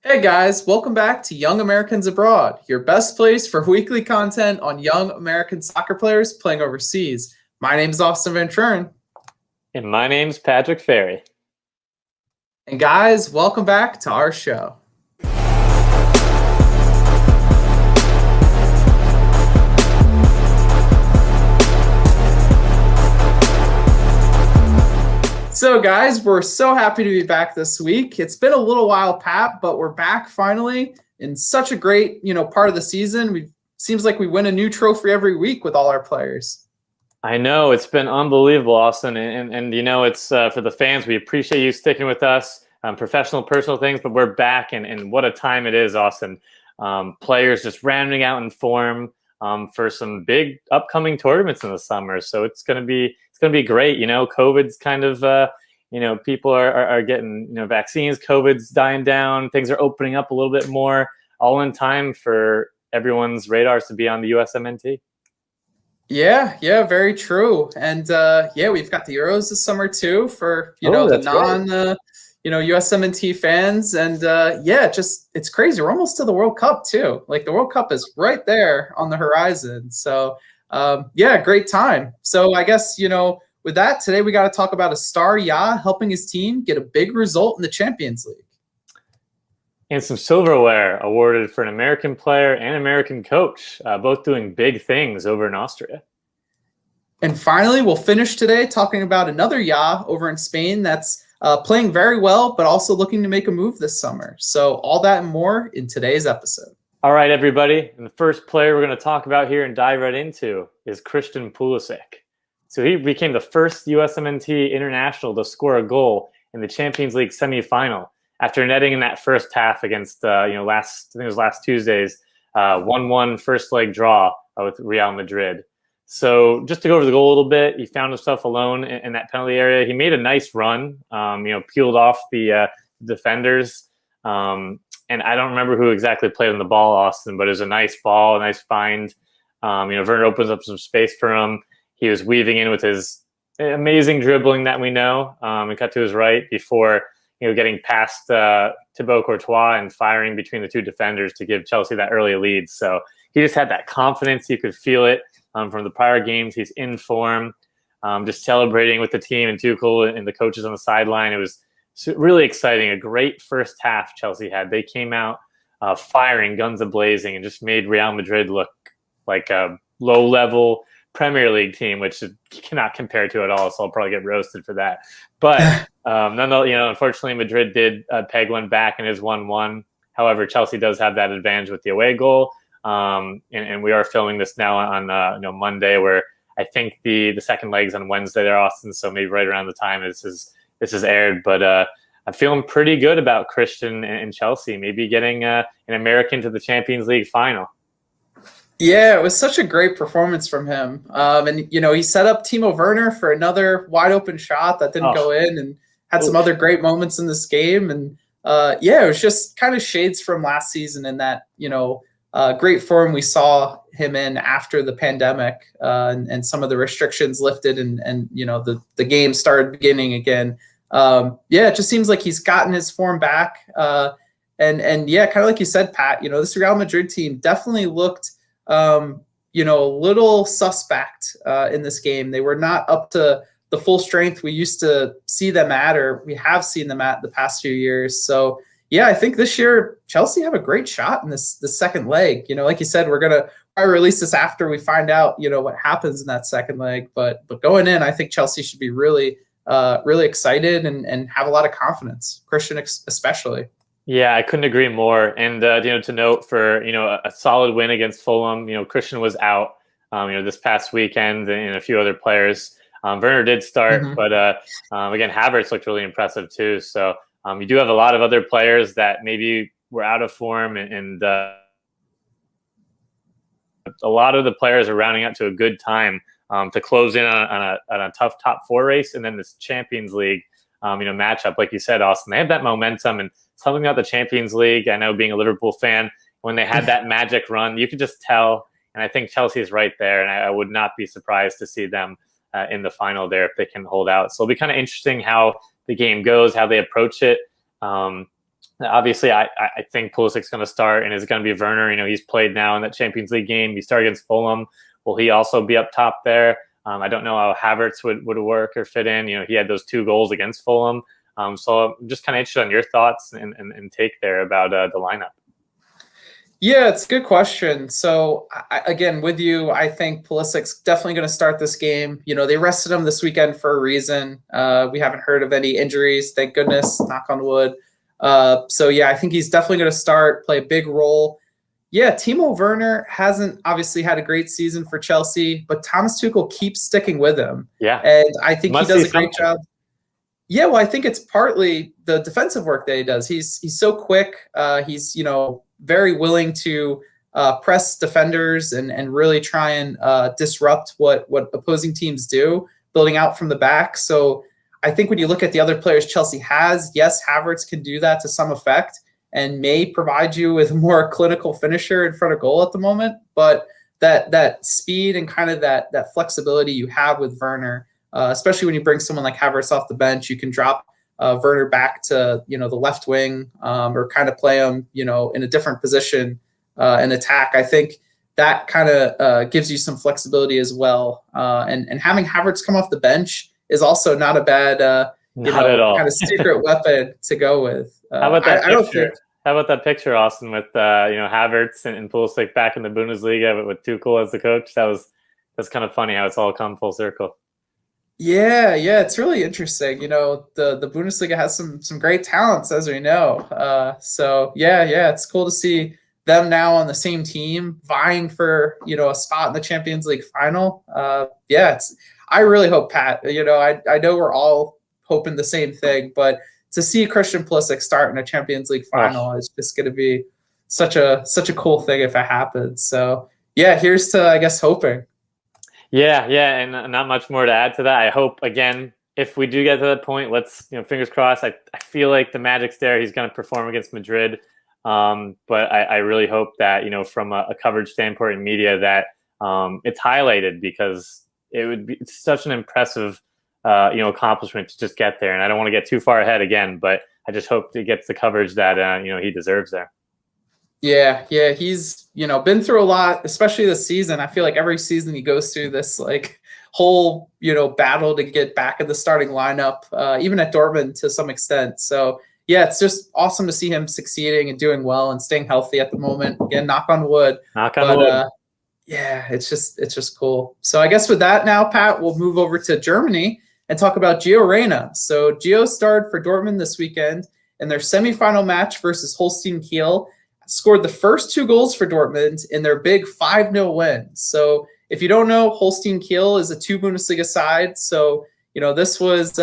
Hey guys, welcome back to Young Americans Abroad, your best place for weekly content on young American soccer players playing overseas. My name is Austin Van Trern. And my name's Patrick Ferry. And guys, welcome back to our show. So guys, we're so happy to be back this week. It's been a little while, Pat, but we're back finally in such a great, part of the season. Seems like we win a new trophy every week with all our players. I know, it's been unbelievable, Austin. And it's for the fans, we appreciate you sticking with us. Professional, personal things, but we're back, and what a time it is, Austin. Players just rounding out in form for some big upcoming tournaments in the summer. So it's gonna be great. COVID's kind of people are getting vaccines. COVID's dying down. Things are opening up a little bit more, all in time for everyone's radars to be on the USMNT. Yeah, very true. And we've got the Euros this summer too for the non USMNT fans. And it's crazy. We're almost to the World Cup too. Like the World Cup is right there on the horizon. So great time. So I guess with that, today we got to talk about a star YAA helping his team get a big result in the Champions League. And some silverware awarded for an American player and American coach, both doing big things over in Austria. And finally, we'll finish today talking about another YAA over in Spain that's playing very well, but also looking to make a move this summer. So all that and more in today's episode. All right, everybody. And the first player we're going to talk about here and dive right into is Christian Pulisic. So he became the first USMNT international to score a goal in the Champions League semifinal after netting in that first half against, last Tuesday's 1-1 first leg draw with Real Madrid. So just to go over the goal a little bit, he found himself alone in that penalty area. He made a nice run, peeled off the defenders. And I don't remember who exactly played on the ball, Austin, but it was a nice ball, a nice find. Werner opens up some space for him. He was weaving in with his amazing dribbling that we know, and cut to his right before getting past Thibaut Courtois and firing between the two defenders to give Chelsea that early lead. So he just had that confidence. You could feel it from the prior games. He's in form, just celebrating with the team and Tuchel and the coaches on the sideline. It was really exciting. A great first half Chelsea had. They came out firing, guns a-blazing, and just made Real Madrid look like a low-level Premier League team, which you cannot compare to at all, so I'll probably get roasted for that. But unfortunately, Madrid did peg one back and is 1-1. However, Chelsea does have that advantage with the away goal, and we are filming this now on Monday, where I think the second leg's on Wednesday there, Austin. So maybe right around the time this is aired. But I'm feeling pretty good about Christian and Chelsea, maybe getting an American to the Champions League final. Yeah, it was such a great performance from him. And he set up Timo Werner for another wide open shot that didn't go in, and had some other great moments in this game. And it was just kind of shades from last season in that, great form we saw him in after the pandemic and some of the restrictions lifted and the game started beginning again. It just seems like he's gotten his form back. And kind of like you said, Pat, this Real Madrid team definitely looked a little suspect in this game. They were not up to the full strength we used to see them at, or we have seen them at the past few years. So I think this year Chelsea have a great shot in this second leg. Like you said, we're gonna probably release this after we find out what happens in that second leg. But going in, I think Chelsea should be really excited and have a lot of confidence. Christian especially. Yeah, I couldn't agree more. And to note for a solid win against Fulham. Christian was out this past weekend, and a few other players. Werner did start, but again, Havertz looked really impressive too. So you do have a lot of other players that maybe were out of form, and a lot of the players are rounding up to a good time to close in on a tough top four race, and then this Champions League matchup. Like you said, Austin, they have that momentum. And something about the Champions League, I know being a Liverpool fan, when they had that magic run, you could just tell. And I think Chelsea is right there, and I would not be surprised to see them in the final there if they can hold out. So it'll be kind of interesting how the game goes, how they approach it. Obviously, I think Pulisic's going to start, and it's going to be Werner. You know, he's played now in that Champions League game. He started against Fulham. Will he also be up top there? I don't know how Havertz would work or fit in. You know, he had those 2 goals against Fulham. So I'm just kind of interested on your thoughts and take there about the lineup. Yeah, it's a good question. So again, with you, I think Pulisic's definitely going to start this game. You know, they rested him this weekend for a reason. We haven't heard of any injuries, thank goodness, knock on wood. So yeah, I think he's definitely going to start, play a big role. Yeah, Timo Werner hasn't obviously had a great season for Chelsea, but Thomas Tuchel keeps sticking with him. Yeah, and I think he does a great something. job. Yeah, well, I think it's partly the defensive work that he does. He's so quick. He's very willing to press defenders and really try and disrupt what opposing teams do, building out from the back. So I think when you look at the other players Chelsea has, yes, Havertz can do that to some effect and may provide you with a more clinical finisher in front of goal at the moment. But that speed and kind of that flexibility you have with Werner, especially when you bring someone like Havertz off the bench, you can drop Werner back to the left wing or kind of play him in a different position and attack. I think that kind of gives you some flexibility as well. And having Havertz come off the bench is also not a bad kind of secret weapon to go with. How about that picture? How about that picture, Austin, with Havertz and Pulisic back in the Bundesliga with Tuchel as the coach? That's kind of funny how it's all come full circle. Yeah, it's really interesting. The Bundesliga has some great talents, as we know. So yeah, it's cool to see them now on the same team, vying for a spot in the Champions League final. I really hope, Pat. I know we're all hoping the same thing, but to see Christian Pulisic start in a Champions League final is just going to be such a cool thing if it happens. So yeah, here's to, I guess, hoping. Yeah, and not much more to add to that. I hope, again, if we do get to that point, let's, fingers crossed. I feel like the magic's there. He's going to perform against Madrid. But I really hope that, from a coverage standpoint in media, that it's highlighted, because it's such an impressive accomplishment to just get there. And I don't want to get too far ahead again, but I just hope he gets the coverage that he deserves there. Yeah, he's been through a lot, especially this season. I feel like every season he goes through this whole battle to get back in the starting lineup, even at Dortmund to some extent. So yeah, it's just awesome to see him succeeding and doing well and staying healthy at the moment. Again, knock on wood. Wood. Yeah, it's just cool. So I guess with that now, Pat, we'll move over to Germany and talk about Gio Reyna. So Gio starred for Dortmund this weekend in their semifinal match versus Holstein Kiel. Scored the first 2 goals for Dortmund in their big 5-0 win. So if you don't know, Holstein Kiel is a 2 Bundesliga side. So, this was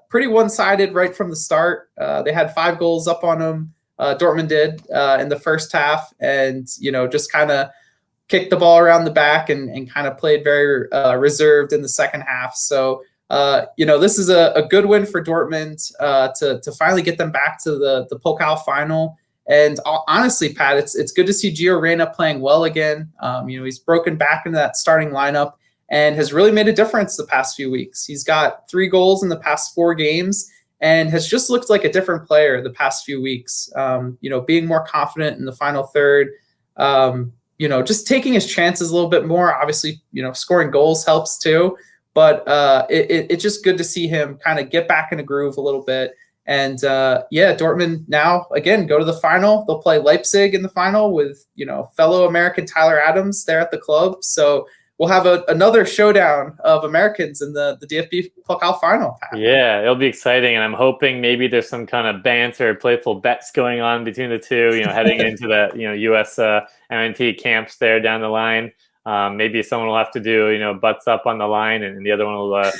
pretty one-sided right from the start. They had 5 goals up on them. Dortmund did in the first half, and, just kind of kicked the ball around the back and kind of played very reserved in the second half. So, this is a good win for Dortmund to finally get them back to the Pokal final. And honestly, Pat, it's good to see Gio Reyna playing well again. He's broken back into that starting lineup and has really made a difference the past few weeks. He's got 3 goals in the past 4 games and has just looked like a different player the past few weeks. Being more confident in the final third, just taking his chances a little bit more. Obviously, scoring goals helps too. But it's just good to see him kind of get back in a groove a little bit. And Dortmund now, again, go to the final. They'll play Leipzig in the final with, fellow American Tyler Adams there at the club. So we'll have another showdown of Americans in the DFB Pokal final. Yeah, it'll be exciting. And I'm hoping maybe there's some kind of banter, playful bets going on between the two, heading into the, USMNT camps there down the line. Maybe someone will have to do, butts up on the line, and the other one will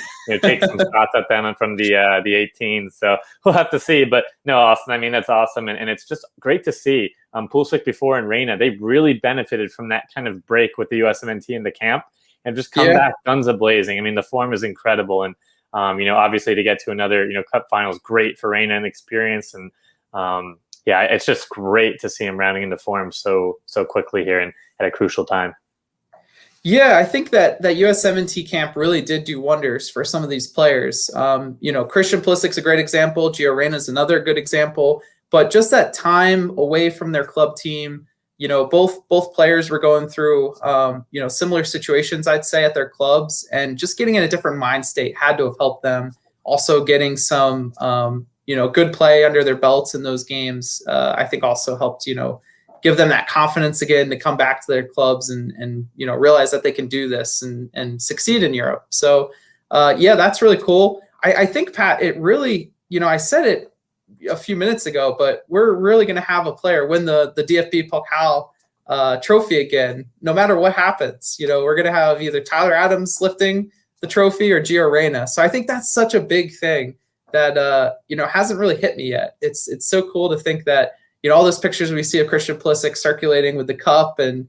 take some shots at them from the 18s. So we'll have to see. But no, Austin, I mean, that's awesome. And it's just great to see Pulisic before and Reyna. They really benefited from that kind of break with the USMNT in the camp and just come back guns a-blazing. I mean, the form is incredible. And, obviously to get to another, cup final is great for Reyna and experience. And, it's just great to see him rounding into form so quickly here and at a crucial time. Yeah, I think that USMNT camp really did do wonders for some of these players. Christian Pulisic's a great example. Gio Reyna is another good example. but just that time away from their club team. Both players were going through similar situations, I'd say, at their clubs, and just getting in a different mind state had to have helped them. Also getting some good play under their belts in those games, I think also helped give them that confidence again to come back to their clubs and realize that they can do this and succeed in Europe. So that's really cool. I think, Pat, it really, I said it a few minutes ago, but we're really going to have a player win the DFB Pokal trophy again, no matter what happens. We're going to have either Tyler Adams lifting the trophy or Gio Reyna. So I think that's such a big thing that hasn't really hit me yet. It's so cool to think that all those pictures we see of Christian Pulisic circulating with the cup and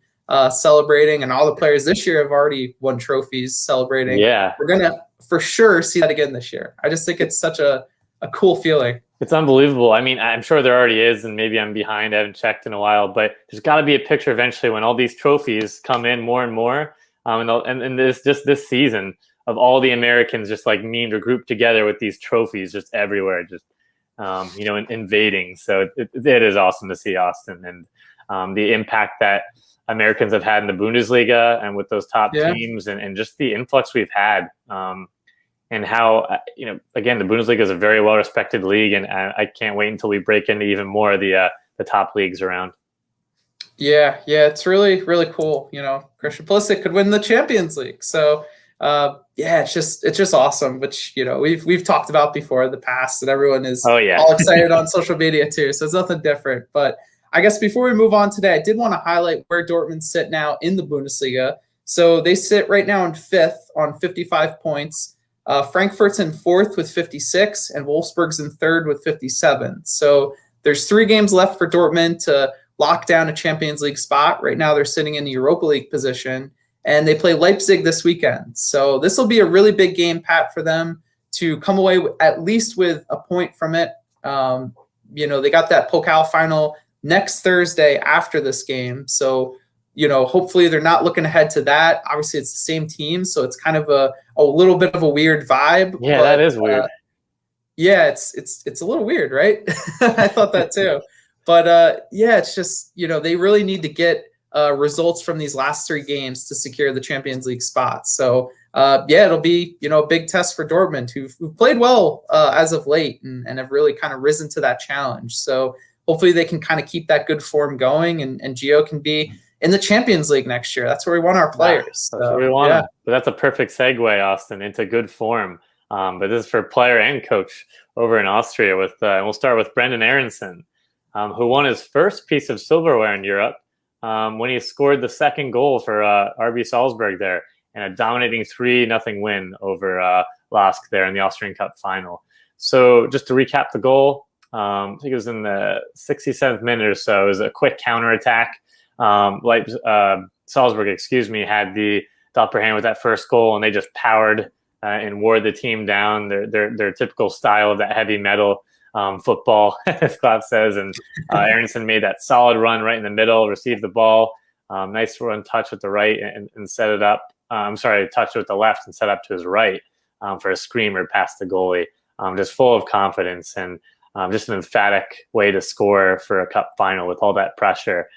celebrating, and all the players this year have already won trophies celebrating. Yeah, we're going to for sure see that again this year. I just think it's such a cool feeling. It's unbelievable. I mean, I'm sure there already is, and maybe I'm behind. I haven't checked in a while, but there's got to be a picture eventually when all these trophies come in more and more. And this season of all the Americans just like memed or grouped together with these trophies just everywhere, just invading. So it is awesome to see, Austin, and the impact that Americans have had in the Bundesliga and with those top teams, and just the influx we've had. And how, again, the Bundesliga is a very well-respected league, and I can't wait until we break into even more of the top leagues around. Yeah, it's really, really cool. Christian Pulisic could win the Champions League. So, it's just awesome, which, we've talked about before in the past, and everyone is all excited on social media too. So it's nothing different. But I guess before we move on today, I did want to highlight where Dortmund sit now in the Bundesliga. So they sit right now in 5th on 55 points. Frankfurt's in 4th with 56, and Wolfsburg's in 3rd with 57. So there's 3 games left for Dortmund to lock down a Champions League spot. Right now they're sitting in the Europa League position, and they play Leipzig this weekend. So this will be a really big game, Pat, for them to come away at least with a point from it. They got that Pokal final next Thursday after this game. So hopefully they're not looking ahead to that. Obviously, it's the same team, so it's kind of a little bit of a weird vibe. Yeah, that is weird. It's a little weird, right? I thought that too. But it's just they really need to get results from these last 3 games to secure the Champions League spot. So it'll be a big test for Dortmund, who've played well as of late and have really kind of risen to that challenge. So hopefully they can kind of keep that good form going, and Gio can be in the Champions League next year. That's where we want our players. That's where we want them. But that's a perfect segue, Austin, into good form. But this is for player and coach over in Austria. And we'll start with Brenden Aaronson, who won his first piece of silverware in Europe when he scored the second goal for RB Salzburg there in a dominating 3-0 win over Lask there in the Austrian Cup final. So just to recap the goal, I think it was in the 67th minute or so. It was a quick counterattack. Salzburg, had the upper hand with that first goal, and they just powered and wore the team down. Their typical style of that heavy metal football, as Klapp says. And Aaronson made that solid run right in the middle, received the ball, nice run touch with the right and set it up. Touch with the left and set up to his right for a screamer past the goalie. Just full of confidence and just an emphatic way to score for a cup final with all that pressure.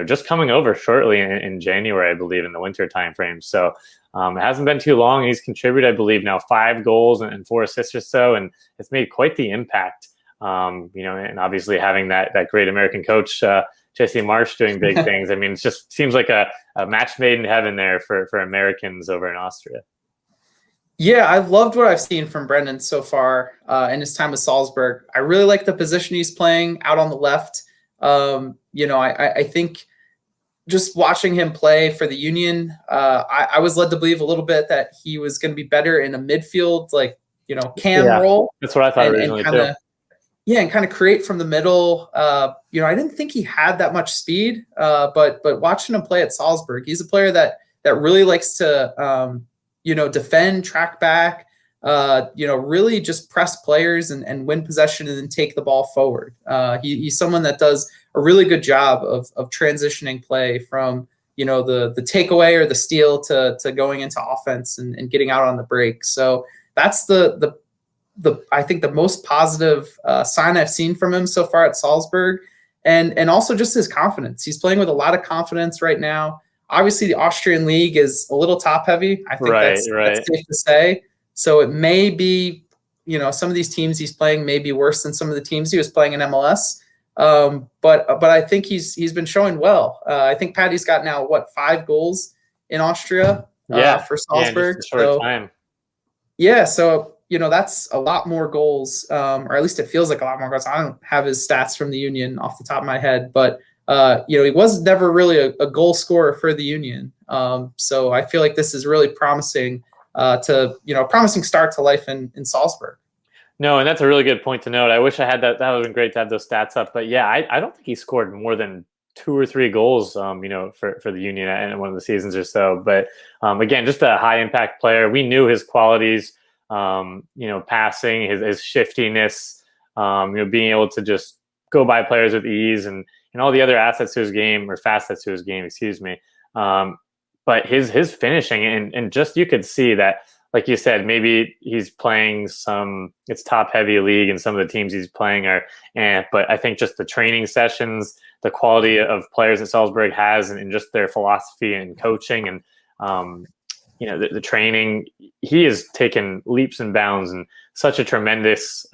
Just coming over shortly in January, I believe, in the winter timeframe. So it hasn't been too long. He's contributed, I believe, now 5 goals and 4 assists or so, and it's made quite the impact. And obviously having that great American coach, Jesse Marsch, doing big things. I mean, it just seems like a match made in heaven there for Americans over in Austria. Yeah, I've loved what I've seen from Brenden so far in his time with Salzburg. I really like the position he's playing out on the left. I think just watching him play for the Union, I was led to believe a little bit that he was going to be better in a midfield, cam role. That's what I thought originally too. Yeah, and kind of create from the middle. I didn't think he had that much speed, but watching him play at Salzburg, he's a player that really likes to defend, track back, really just press players and win possession and then take the ball forward. He's someone that does a really good job of transitioning play from, the takeaway or the steal to going into offense and getting out on the break. So that's the I think the most positive sign I've seen from him so far at Salzburg, and also just his confidence. He's playing with a lot of confidence right now. Obviously, the Austrian league is a little top heavy. I think that's safe to say. So it may be, some of these teams he's playing may be worse than some of the teams he was playing in MLS. But I think he's been showing well. I think Patty's got now 5 goals in Austria for Salzburg. Time. Yeah, so that's a lot more goals, or at least it feels like a lot more goals. I don't have his stats from the Union off the top of my head, but he was never really a goal scorer for the Union. So I feel like this is really promising promising start to life in Salzburg. No, and that's a really good point to note. I wish I had that. That would have been great to have those stats up. But yeah, I don't think he scored more than 2 or 3 goals, for the Union in one of the seasons or so. But again, just a high impact player. We knew his qualities, passing, his shiftiness, being able to just go by players with ease and all the other assets to his game, or facets to his game, excuse me. But his finishing and just, you could see that, like you said, maybe he's playing it's top heavy league and some of the teams he's playing but I think just the training sessions, the quality of players that Salzburg has and just their philosophy and coaching and, the training, he has taken leaps and bounds and such a tremendous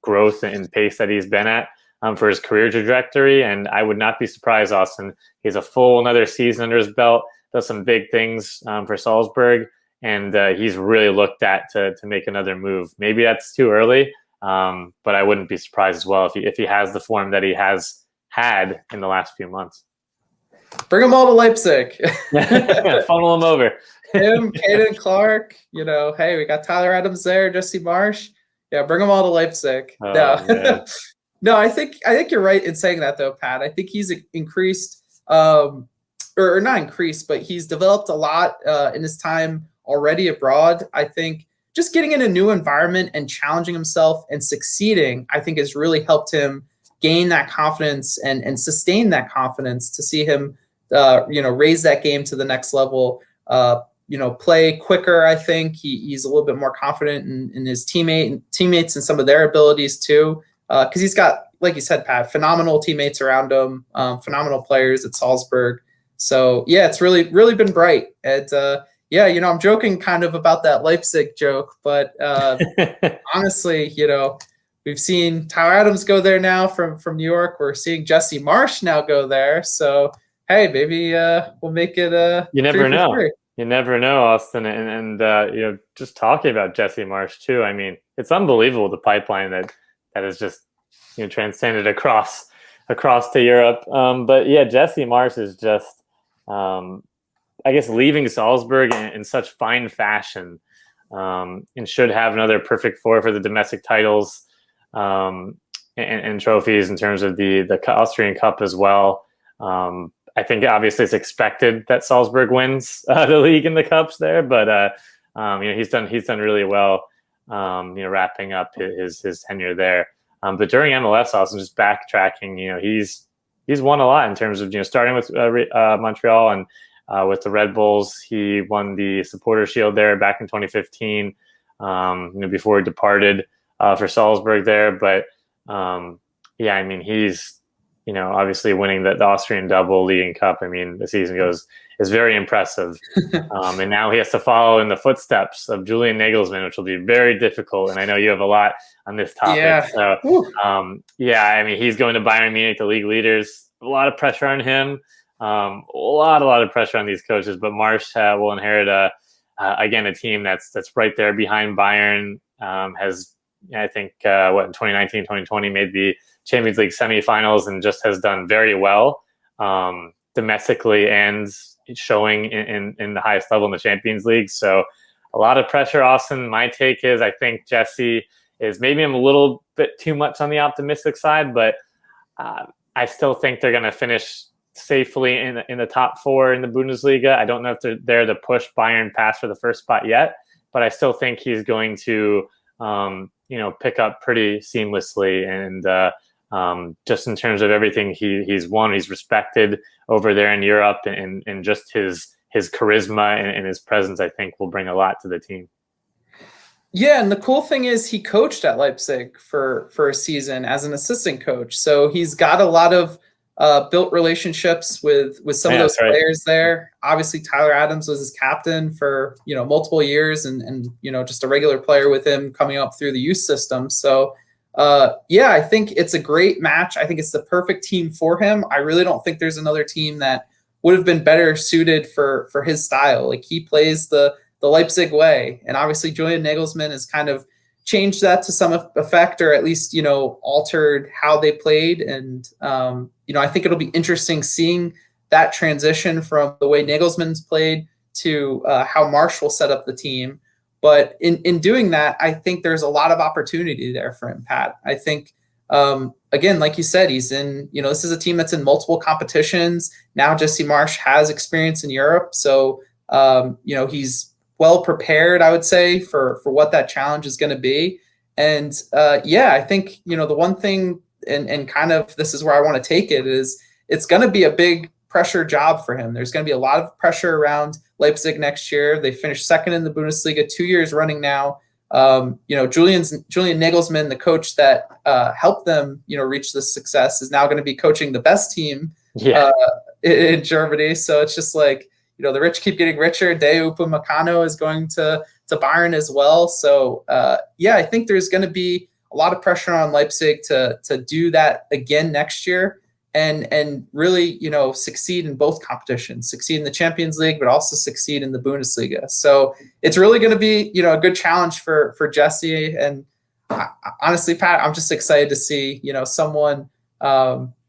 growth and pace that he's been at for his career trajectory. And I would not be surprised, Austin, he's a full another season under his belt, does some big things for Salzburg. And he's really looked at to make another move. Maybe that's too early, but I wouldn't be surprised as well if he has the form that he has had in the last few months. Bring them all to Leipzig. Funnel them over. Him, Caden Clark. Hey, we got Tyler Adams there, Jesse Marsch. Yeah, bring them all to Leipzig. Oh, no, I think you're right in saying that though, Pat. I think he's increased, or not increased, but he's developed a lot in his time already abroad. I think just getting in a new environment and challenging himself and succeeding, I think has really helped him gain that confidence and sustain that confidence to see him, raise that game to the next level, play quicker. I think he's a little bit more confident in his teammates and some of their abilities too. Because he's got, like you said, Pat, phenomenal teammates around him, phenomenal players at Salzburg. So yeah, it's really, really been bright. And I'm joking kind of about that Leipzig joke, but honestly, we've seen Tyler Adams go there now from New York. We're seeing Jesse Marsch now go there. So hey, maybe we'll make it. You never know. You never know, Austin. And just talking about Jesse Marsch too. I mean, it's unbelievable the pipeline that is just transcended across to Europe. But yeah, Jesse Marsch is just. I guess leaving Salzburg in such fine fashion, and should have another perfect 4 for the domestic titles and trophies in terms of the Austrian Cup as well. I think obviously it's expected that Salzburg wins the league and the cups there, but he's done really well. Wrapping up his tenure there. But during MLS, also just backtracking, he's won a lot in terms of starting with Montreal and. With the Red Bulls, he won the Supporter Shield there back in 2015, before he departed for Salzburg there. But he's obviously winning the Austrian double, League and Cup. I mean, the season is very impressive, and now he has to follow in the footsteps of Julian Nagelsmann, which will be very difficult. And I know you have a lot on this topic. Yeah. So, he's going to Bayern Munich, the league leaders. A lot of pressure on him. A lot of pressure on these coaches, but Marsch will inherit again a team that's right there behind Bayern. Has I think in 2019, 2020 made the Champions League semifinals and just has done very well domestically and showing in the highest level in the Champions League. So a lot of pressure. Austin, my take is I think Jesse is maybe I'm a little bit too much on the optimistic side, but I still think they're going to finish safely in the top 4 in the Bundesliga. I don't know if they're there to push Bayern past for the first spot yet, but I still think he's going to, pick up pretty seamlessly. And just in terms of everything he's won, he's respected over there in Europe, and just his charisma and his presence, I think will bring a lot to the team. Yeah, and the cool thing is he coached at Leipzig for a season as an assistant coach. So he's got a lot of built relationships with some of Yeah, those that's right. players there. Obviously, Tyler Adams was his captain for multiple years, and just a regular player with him coming up through the youth system. So yeah, I think it's a great match. I think it's the perfect team for him. I really don't think there's another team that would have been better suited for his style. Like he plays the Leipzig way. And obviously, Julian Nagelsmann has kind of changed that to some effect, or at least, altered how they played. And, I think it'll be interesting seeing that transition from the way Nagelsmann's played to how Marsch will set up the team. But in doing that, I think there's a lot of opportunity there for him, Pat. I think, again, like you said, he's in, this is a team that's in multiple competitions. Now Jesse Marsch has experience in Europe. So, he's well prepared, I would say, for what that challenge is going to be. And yeah, I think, the one thing, and kind of this is where I want to take it, is it's going to be a big pressure job for him. There's going to be a lot of pressure around Leipzig next year. They finished second in the Bundesliga 2 years running now. Julian Nagelsmann, the coach that helped them, reach this success, is now going to be coaching the best team in Germany. So it's just like, the rich keep getting richer. Deu Upamecano is going to Bayern as well. So yeah, I think there's going to be a lot of pressure on Leipzig to do that again next year, and really, succeed in both competitions, succeed in the Champions League, but also succeed in the Bundesliga. So it's really going to be, a good challenge for Jesse. And honestly, Pat, I'm just excited to see, someone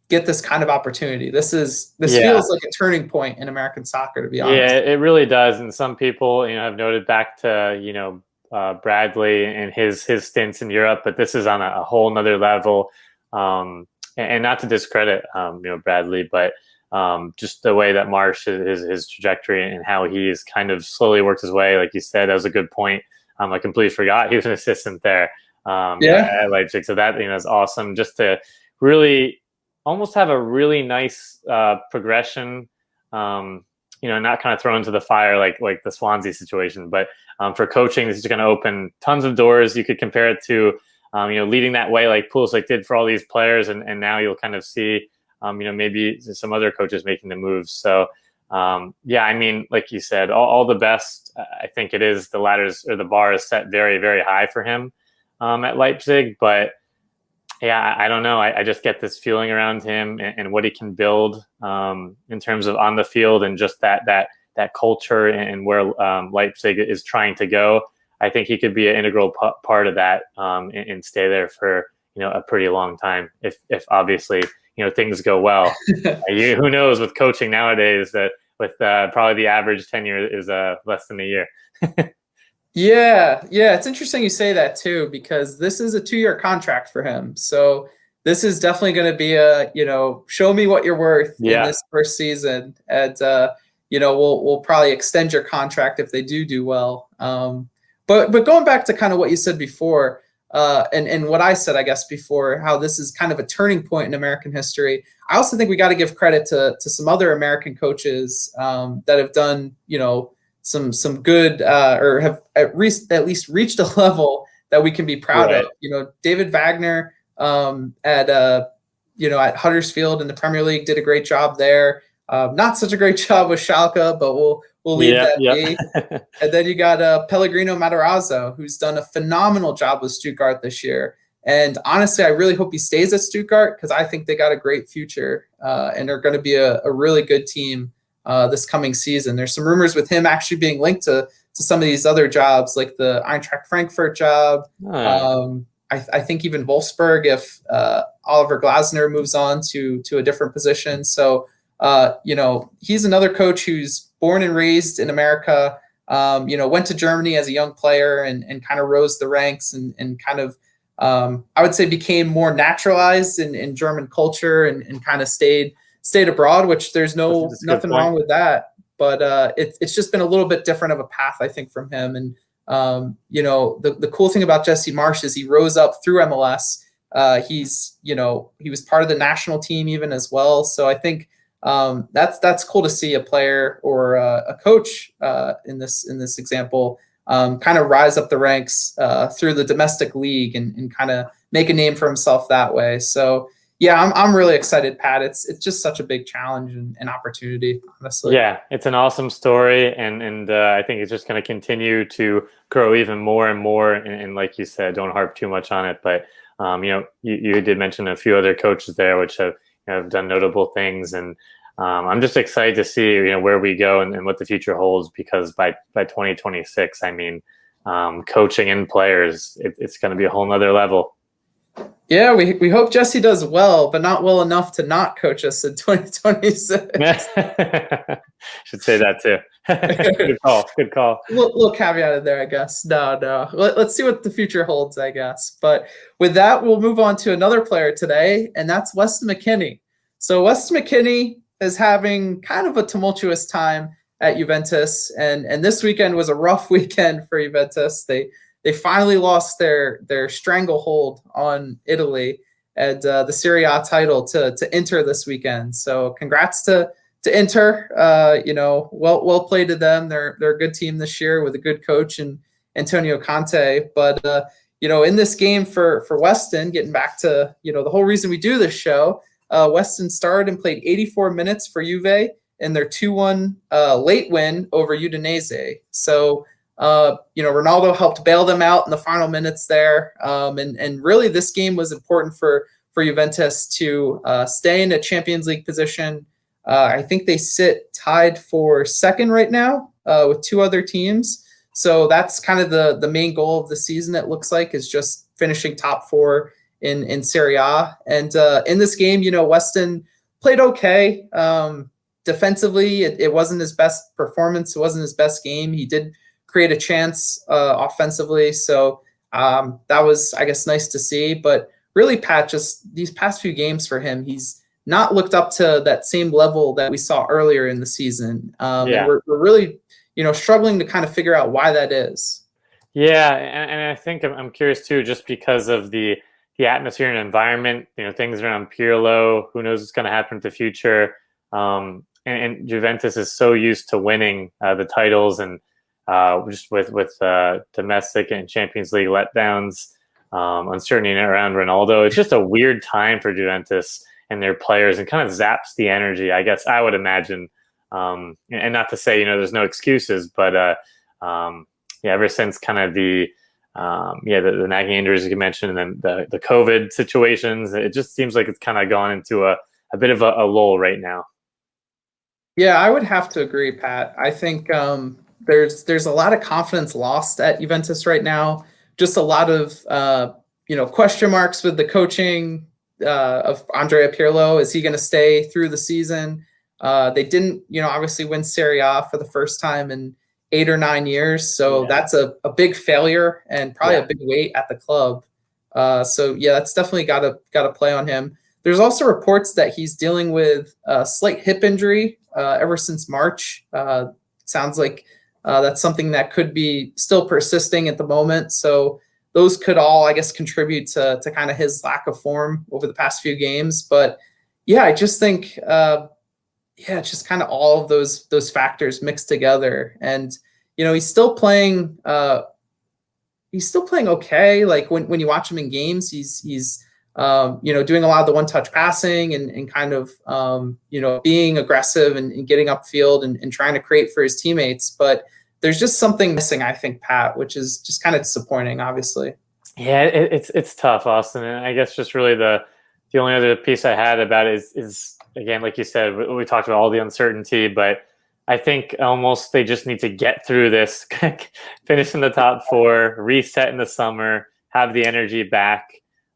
get this kind of opportunity. This feels like a turning point in American soccer, to be honest. Yeah, it really does. And some people, have noted back to, Bradley and his stints in Europe, but this is on a whole nother level. And not to discredit, Bradley, but just the way that Marsch, his trajectory and how he's kind of slowly worked his way. Like you said, that was a good point. I completely forgot he was an assistant there at Leipzig. So that, is awesome, just to really almost have a really nice progression, not kind of thrown into the fire like the Swansea situation, but for coaching, this is going to open tons of doors. You could compare it to, leading that way like Pulisic did for all these players, and now you'll kind of see, maybe some other coaches making the moves. So, yeah, I mean, like you said, all the best. I think it is the bar is set very, very high for him at Leipzig, but yeah, I don't know. I just get this feeling around him and what he can build in terms of on the field, and just that culture and where Leipzig is trying to go. I think he could be an integral part of that and stay there for a pretty long time if obviously things go well. Who knows with coaching nowadays, that with probably the average tenure is less than a year. Yeah, it's interesting you say that too, because this is a 2-year contract for him. So this is definitely going to be a, show me what you're worth in this first season. And, we'll probably extend your contract if they do well. But going back to kind of what you said before, and what I said, I guess, before, how this is kind of a turning point in American history. I also think we got to give credit to some other American coaches that have done, some good, or have at least reached a level that we can be proud of. David Wagner at Huddersfield in the Premier League did a great job there. Not such a great job with Schalke, but we'll leave that be. And then you got Pellegrino Matarazzo, who's done a phenomenal job with Stuttgart this year. And honestly, I really hope he stays at Stuttgart, because I think they got a great future and are going to be a really good team this coming season. There's some rumors with him actually being linked to some of these other jobs, like the Eintracht Frankfurt job. I think even Wolfsburg, if Oliver Glasner moves on to a different position. So, he's another coach who's born and raised in America, went to Germany as a young player and kind of rose the ranks and kind of, I would say, became more naturalized in German culture and kind of stayed abroad, which there's nothing wrong with that. But it's just been a little bit different of a path, I think, from him. And, the cool thing about Jesse Marsch is he rose up through MLS. He was part of the national team even as well. So I think that's cool to see a player or a coach in this example kind of rise up the ranks through the domestic league and kind of make a name for himself that way. So yeah, I'm really excited, Pat. It's just such a big challenge and opportunity, honestly. Yeah, it's an awesome story, and I think it's just going to continue to grow even more and more. And like you said, don't harp too much on it. But you did mention a few other coaches there, which have done notable things, and I'm just excited to see where we go and what the future holds. Because by 2026, I mean, coaching and players, it's going to be a whole nother level. Yeah, we hope Jesse does well, but not well enough to not coach us in 2026. Should say that too. Good call. Good call. Little caveat in there, I guess. No. Let's see what the future holds, I guess. But with that, we'll move on to another player today, and that's Weston McKennie. So Weston McKennie is having kind of a tumultuous time at Juventus, and this weekend was a rough weekend for Juventus. They finally lost their stranglehold on Italy and the Serie A title to Inter this weekend. So congrats to Inter. Well played to them. They're a good team this year with a good coach and Antonio Conte. But in this game for Weston, getting back to the whole reason we do this show, Weston started and played 84 minutes for Juve in their 2-1 late win over Udinese. So Ronaldo helped bail them out in the final minutes there. And really this game was important for Juventus to stay in a Champions League position. I think they sit tied for second right now with two other teams. So that's kind of the main goal of the season, it looks like, is just finishing top four in Serie A. And in this game, Weston played okay. Defensively, it wasn't his best performance. It wasn't his best game. He did create a chance offensively. So that was, I guess, nice to see. But really, Pat, just these past few games for him, he's not looked up to that same level that we saw earlier in the season. And we're really, struggling to kind of figure out why that is. Yeah, and I think I'm curious too, just because of the atmosphere and environment. Things around Pirlo. Who knows what's going to happen in the future? And Juventus is so used to winning the titles and just with domestic and Champions League letdowns, uncertainty around Ronaldo. It's just a weird time for Juventus and their players, and kind of zaps the energy, I guess I would imagine. And not to say there's no excuses, but ever since kind of the nagging injuries you mentioned, and then the COVID situations, it just seems like it's kind of gone into a bit of a lull right now. Yeah, I would have to agree, Pat. I think there's a lot of confidence lost at Juventus right now. Just a lot of question marks with the coaching of Andrea Pirlo. Is he going to stay through the season? They didn't, obviously win Serie A for the first time in 8 or 9 years. So that's a big failure and probably a big weight at the club. So that's definitely got to play on him. There's also reports that he's dealing with a slight hip injury ever since March. Sounds like that's something that could be still persisting at the moment. So those could all, I guess, contribute to kind of his lack of form over the past few games. But I just think, it's just kind of all of those factors mixed together. And, he's still playing okay. Like when you watch him in games, he's doing a lot of the one-touch passing and kind of, being aggressive and getting upfield and trying to create for his teammates. But there's just something missing, I think, Pat, which is just kind of disappointing, obviously. Yeah, it's tough, Austin. And I guess just really the only other piece I had about it is again, like you said, we talked about all the uncertainty, but I think almost they just need to get through this, finish in the top four, reset in the summer, have the energy back.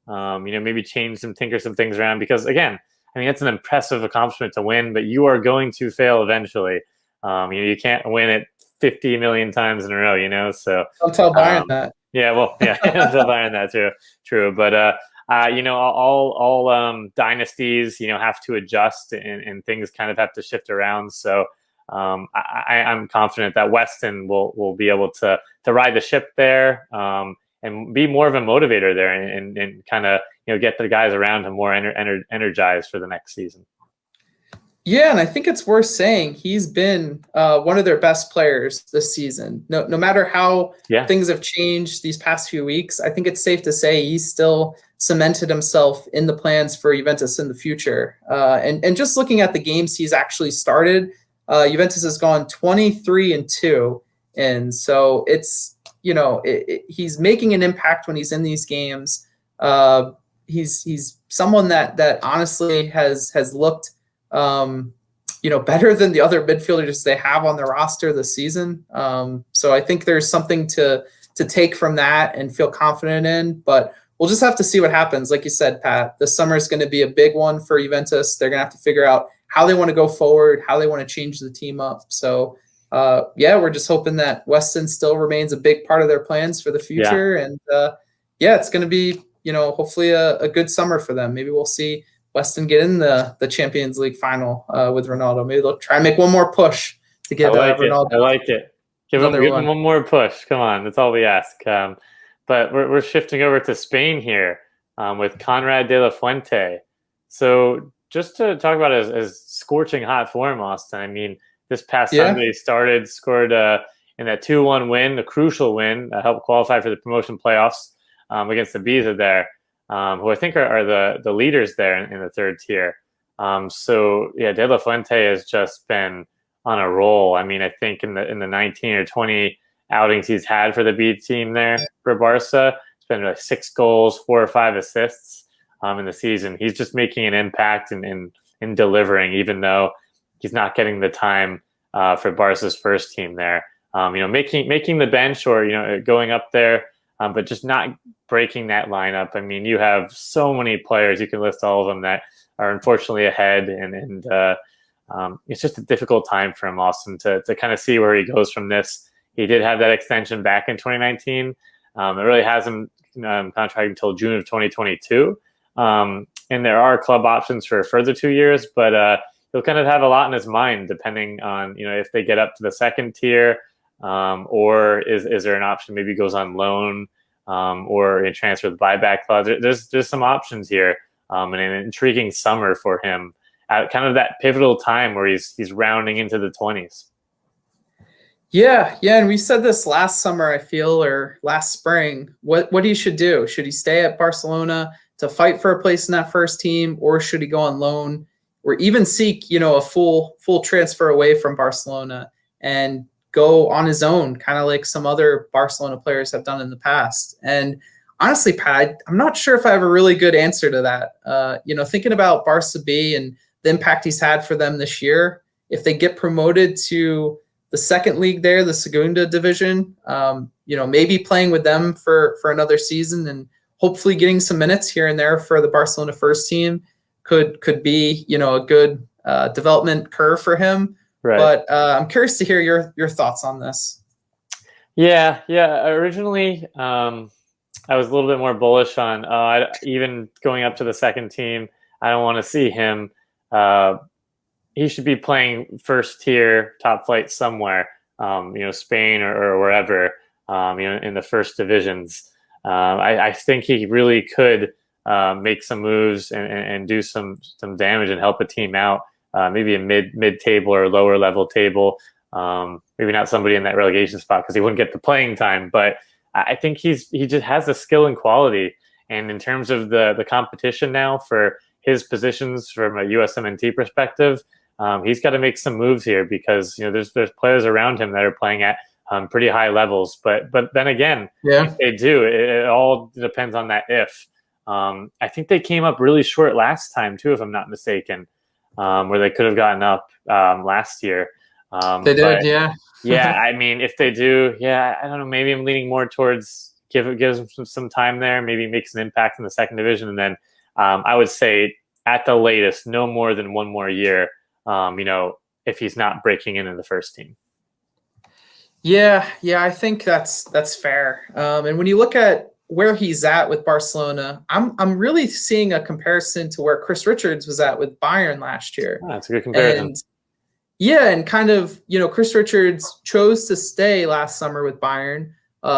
Maybe tinker some things around, because again, I mean, it's an impressive accomplishment to win, but you are going to fail eventually. You can't win it 50 million times in a row, so don't tell Bayern that. Don't tell Bayern that too. True. But, all dynasties, have to adjust and things kind of have to shift around. So I'm confident that Weston will be able to ride the ship there. And be more of a motivator there and kind of, get the guys around him more energized for the next season. Yeah, and I think it's worth saying he's been one of their best players this season. No matter how Yeah. things have changed these past few weeks, I think it's safe to say he's still cemented himself in the plans for Juventus in the future. And just looking at the games he's actually started, Juventus has gone 23-2, and so it's he's making an impact when he's in these games. He's someone that honestly has looked better than the other midfielders they have on their roster this season. So I think there's something to take from that and feel confident in, but we'll just have to see what happens. Like you said, Pat, this summer is going to be a big one for Juventus. They're going to have to figure out how they want to go forward, how they want to change the team up. So we're just hoping that Weston still remains a big part of their plans for the future. Yeah. And it's going to be, hopefully a good summer for them. Maybe we'll see Weston get in the Champions League final with Ronaldo. Maybe they'll try and make one more push to get Ronaldo. I like it. Give him one more push. Come on, that's all we ask. But we're shifting over to Spain here with Konrad de la Fuente. So just to talk about as scorching hot form, Austin. I mean, this past Sunday scored in that 2-1 win, a crucial win, helped qualify for the promotion playoffs against the Ibiza there. Who I think are the leaders there in the third tier. De la Fuente has just been on a roll. I mean, I think in the 19 or 20 outings he's had for the B team there for Barca, it's been like 6 goals, 4 or 5 assists in the season. He's just making an impact in delivering, even though he's not getting the time for Barca's first team there. Making the bench or going up there. But just not breaking that lineup. I mean, you have so many players, you can list all of them that are unfortunately ahead, and it's just a difficult time for him, Austin, to kind of see where he goes from this. He did have that extension back in 2019. It really has him contracted until June of 2022. And there are club options for a further 2 years, but he'll kind of have a lot in his mind depending on, if they get up to the second tier. Or is there an option? Maybe goes on loan, or in transfer with buyback clause. There's some options here, and an intriguing summer for him at kind of that pivotal time where he's rounding into the 20s. Yeah, and we said this last summer, I feel, or last spring. What he should do? Should he stay at Barcelona to fight for a place in that first team, or should he go on loan, or even seek a full transfer away from Barcelona and go on his own, kind of like some other Barcelona players have done in the past? And honestly, Pat, I'm not sure if I have a really good answer to that. Thinking about Barca B and the impact he's had for them this year, if they get promoted to the second league there, the Segunda division, maybe playing with them for another season and hopefully getting some minutes here and there for the Barcelona first team could be, a good development curve for him. Right. But I'm curious to hear your thoughts on this. Yeah. Originally, I was a little bit more bullish on even going up to the second team. I don't want to see him. He should be playing first tier, top flight somewhere, Spain or wherever, in the first divisions. I think he really could make some moves and do some damage and help a team out. Maybe a mid table or lower level table. Maybe not somebody in that relegation spot because he wouldn't get the playing time. But I think he just has the skill and quality. And in terms of the competition now for his positions from a USMNT perspective, he's got to make some moves here because there's players around him that are playing at pretty high levels. But then again, if they do, it all depends on that if. I think they came up really short last time too, if I'm not mistaken. Where they could have gotten up last year. They did, yeah. I mean, if they do, I don't know. Maybe I'm leaning more towards give them some time there. Maybe makes an impact in the second division, and then I would say at the latest, no more than one more year. If he's not breaking in the first team. Yeah, I think that's fair. And when you look at where he's at with Barcelona, I'm really seeing a comparison to where Chris Richards was at with Bayern last year. That's a good comparison. And kind of, Chris Richards chose to stay last summer with Bayern,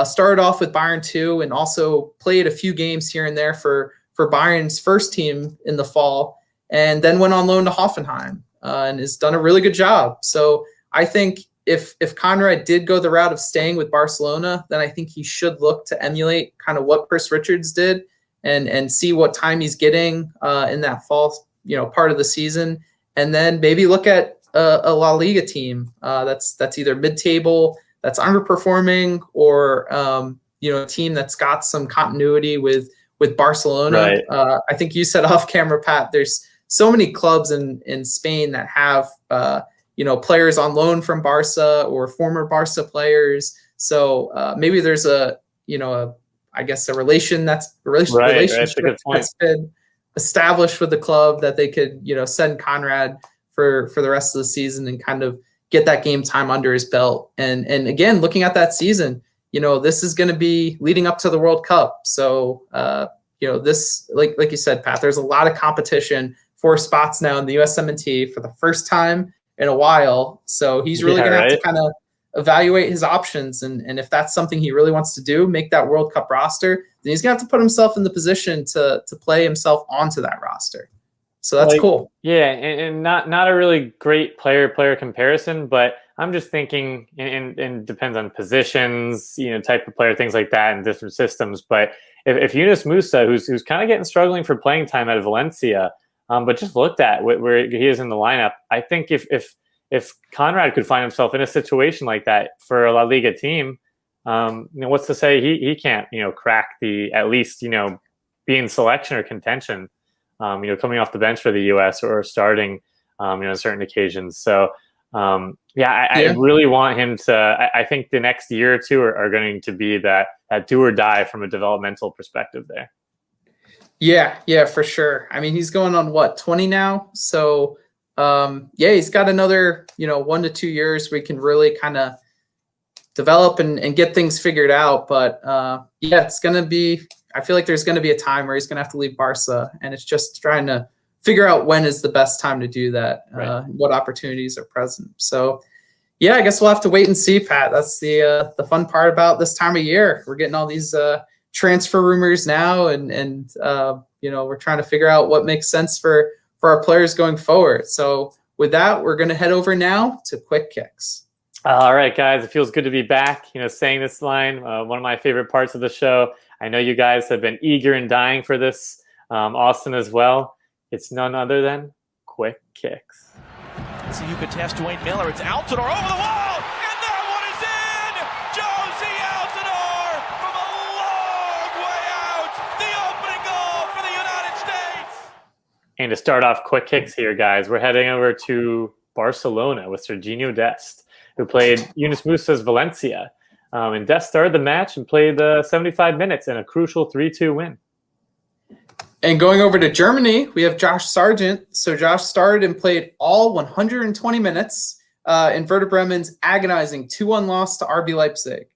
started off with Bayern 2 and also played a few games here and there for Bayern's first team in the fall, and then went on loan to Hoffenheim. and has done a really good job. So I think if Konrad did go the route of staying with Barcelona, then I think he should look to emulate kind of what Chris Richards did and see what time he's getting in that fall, part of the season, and then maybe look at a La Liga team that's either mid-table, that's underperforming, or a team that's got some continuity with Barcelona. Right. I think you said off camera, Pat, there's so many clubs in Spain that have players on loan from Barca or former Barca players. So maybe there's a relationship that's been established with the club that they could send Konrad for the rest of the season and kind of get that game time under his belt. And again, looking at that season, this is going to be leading up to the World Cup. So this, like you said, Pat, there's a lot of competition for spots now in the USMNT for the first time in a while. So he's really going to have to kind of evaluate his options. And if that's something he really wants to do, make that World Cup roster, then he's going to have to put himself in the position to play himself onto that roster. So that's cool. Yeah, and not a really great player comparison, but I'm just thinking, and depends on positions, type of player, things like that, and different systems. But if Yunus Musa, who's kind of struggling for playing time at Valencia, but just looked at where he is in the lineup, I think if Konrad could find himself in a situation like that for a La Liga team, what's to say he can't crack at least be in selection or contention. Coming off the bench for the U.S. or starting, on certain occasions. So, I really want him to. I think the next year or two are going to be that do or die from a developmental perspective there. Yeah, for sure. I mean, he's going on 20 now, so he's got another 1 to 2 years where he can really kind of develop and get things figured out. But it's going to be. I feel like there's going to be a time where he's going to have to leave Barca, and it's just trying to figure out when is the best time to do that, what opportunities are present. So, I guess we'll have to wait and see, Pat. That's the fun part about this time of year. We're getting all these transfer rumors now, and we're trying to figure out what makes sense for our players going forward. So with that, we're going to head over now to Quick Kicks. All right, guys, it feels good to be back. Saying this line, one of my favorite parts of the show. I know you guys have been eager and dying for this, Austin as well. It's none other than Quick Kicks. So you could test Dwayne Miller. It's Altidore over the wall, and that one is in! Josie Altidore from a long way out. The opening goal for the United States. And to start off Quick Kicks here, guys, we're heading over to Barcelona with Serginho Dest, who played Yunus Musa's Valencia. And Dest started the match and played 75 minutes in a crucial 3-2 win. And going over to Germany, we have Josh Sargent. So Josh started and played all 120 minutes in Werder Bremen's agonizing 2-1 loss to RB Leipzig.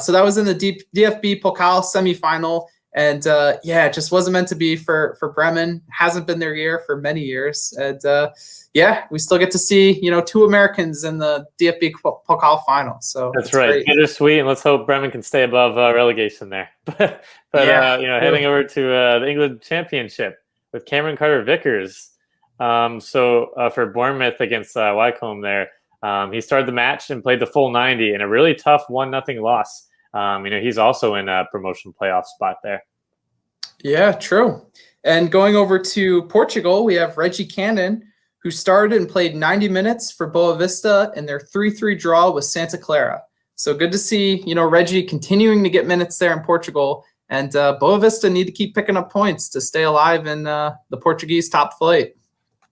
So that was in the DFB Pokal semifinal. And it just wasn't meant to be for Bremen. Hasn't been their year for many years. And we still get to see, 2 Americans in the DFB Pokal final. So that's right. Great. Bittersweet, and let's hope Bremen can stay above relegation there. Heading over to the England Championship with Cameron Carter-Vickers. For Bournemouth against Wycombe there, he started the match and played the full 90 in a really tough 1-0 loss. He's also in a promotion playoff spot there. Yeah, true. And going over to Portugal, we have Reggie Cannon, who started and played 90 minutes for Boa Vista in their 3-3 draw with Santa Clara. So good to see, Reggie continuing to get minutes there in Portugal. And Boa Vista need to keep picking up points to stay alive in the Portuguese top flight.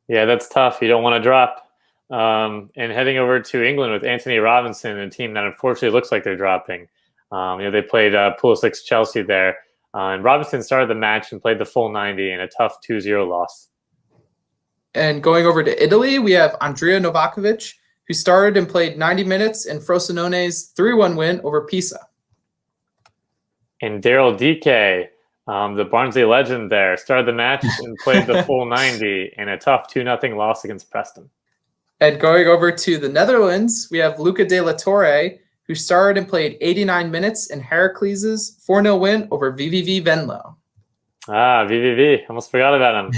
Yeah, that's tough. You don't want to drop. And heading over to England with Anthony Robinson, a team that unfortunately looks like they're dropping. They played Pulisic's Chelsea there. And Robinson started the match and played the full 90 in a tough 2-0 loss. And going over to Italy, we have Andrea Novakovic, who started and played 90 minutes in Frosinone's 3-1 win over Pisa. And Daryl Dike, the Barnsley legend there, started the match and played the full 90 in a tough 2-0 loss against Preston. And going over to the Netherlands, we have Luca de la Torre, who started and played 89 minutes in Heracles' 4-0 win over VVV Venlo. VVV. Almost forgot about him.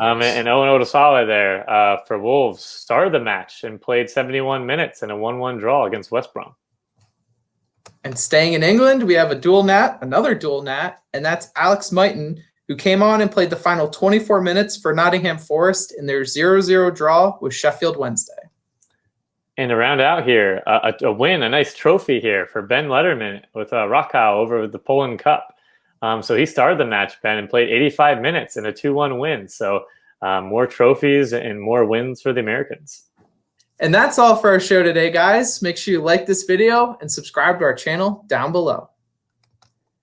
And Owen Otasawa there for Wolves started the match and played 71 minutes in a 1-1 draw against West Brom. And staying in England, we have another dual Nat, and that's Alex Mighton, who came on and played the final 24 minutes for Nottingham Forest in their 0-0 draw with Sheffield Wednesday. And to round out here, a win, a nice trophy here for Ben Letterman with Rakow over the Poland Cup. So he started the match, Ben, and played 85 minutes in a 2-1 win. So more trophies and more wins for the Americans. And that's all for our show today, guys. Make sure you like this video and subscribe to our channel down below.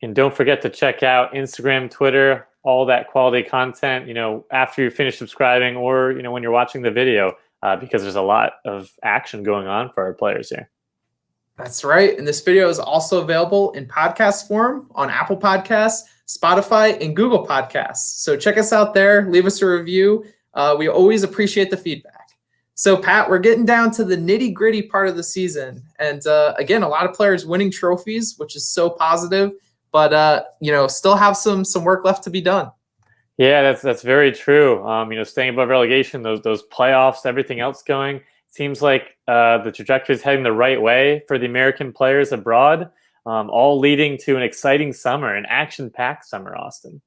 And don't forget to check out Instagram, Twitter, all that quality content, after you finish subscribing or, when you're watching the video, because there's a lot of action going on for our players here. That's right. And this video is also available in podcast form on Apple Podcasts, Spotify, and Google Podcasts. So check us out there. Leave us a review. We always appreciate the feedback. So, Pat, we're getting down to the nitty-gritty part of the season. And, again, a lot of players winning trophies, which is so positive. But, still have some work left to be done. Yeah, that's very true. Staying above relegation, those playoffs, everything else going. Seems like the trajectory is heading the right way for the American players abroad, all leading to an exciting summer, an action-packed summer, Austin.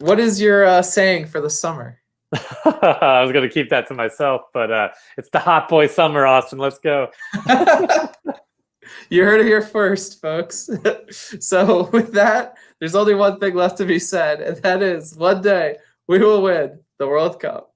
What is your saying for the summer? I was going to keep that to myself, but it's the hot boy summer, Austin. Let's go. You heard it here first, folks. So with that, there's only one thing left to be said, and that is one day we will win the World Cup.